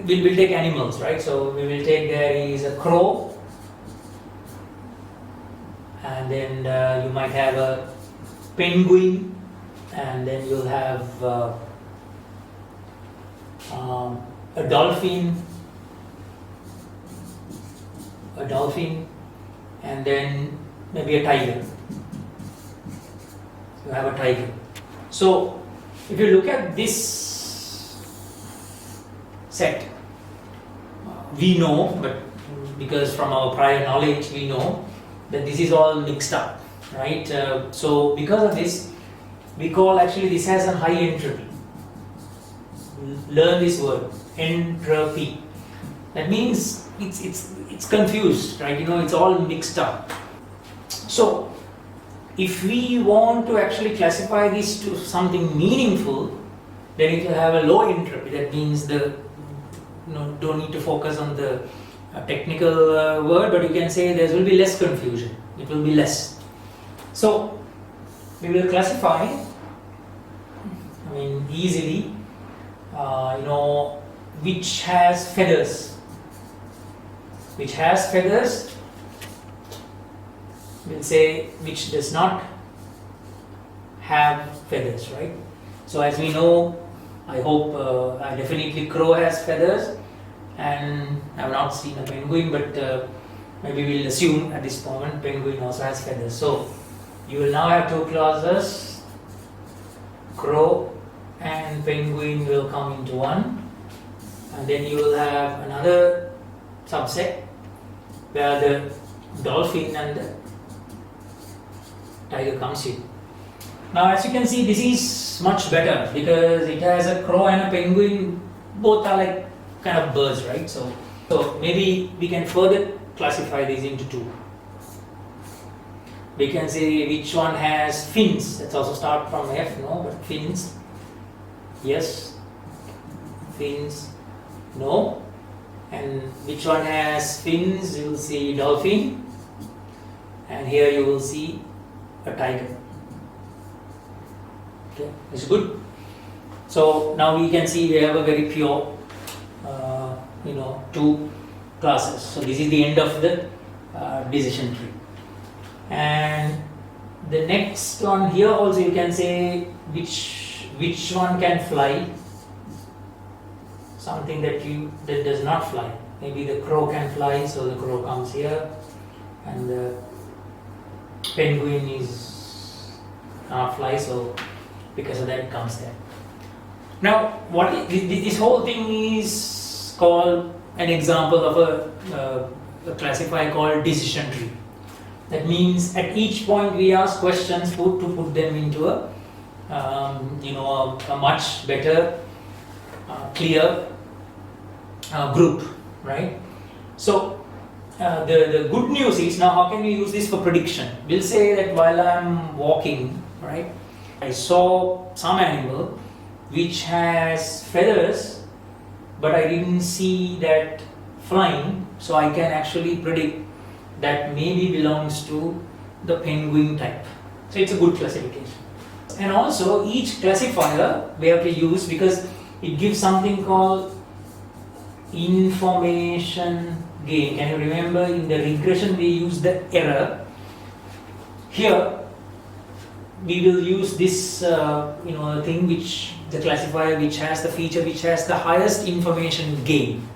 we'll take animals, right? So we will take, there is a crow, and then you might have a penguin, and then you'll have a dolphin, and then maybe a tiger. You have a tiger. So if you look at this set, we know, but because from our prior knowledge we know that this is all mixed up, right? So because of this, we call actually this has a high entropy. Learn this word, entropy. That means it's confused, right? It's all mixed up. So if we want to actually classify this to something meaningful, then it will have a low entropy. That means don't need to focus on the technical word, but you can say there will be less confusion. It will be less. So we will classify, easily, which has feathers. Which has feathers, we'll say which does not have feathers, right? So as we know, I hope, definitely crow has feathers, and I have not seen a penguin, but maybe we'll assume at this moment penguin also has feathers. So you will now have two clauses, crow and penguin will come into one, and then you will have another subset where the dolphin and the tiger comes in. Now as you can see, this is much better because it has a crow and a penguin, both are like kind of birds, right? So maybe we can further classify these into two. We can say which one has fins. Let's also start from F, no, but fins, yes, fins, no. And which one has fins? You will see dolphin, and here you will see a tiger. Okay, it's good. So now we can see we have a very pure, two classes. So this is the end of the decision tree. And the next one here also you can say which one can fly. Something that does not fly. Maybe the crow can fly, so the crow comes here, and the penguin cannot fly, so because of that it comes there. Now, this whole thing is called an example of a classifier called decision tree. That means at each point we ask questions to put them into a much better, clear group, right? So the good news is, now how can we use this for prediction? We'll say that while I'm walking, right, I saw some animal which has feathers, but I didn't see that flying, so I can actually predict that maybe belongs to the penguin type. So it's a good classification. And also each classifier we have to use because it gives something called information gain. Can you remember in the regression we use the error? Here we will use this thing, which the classifier which has the feature which has the highest information gain.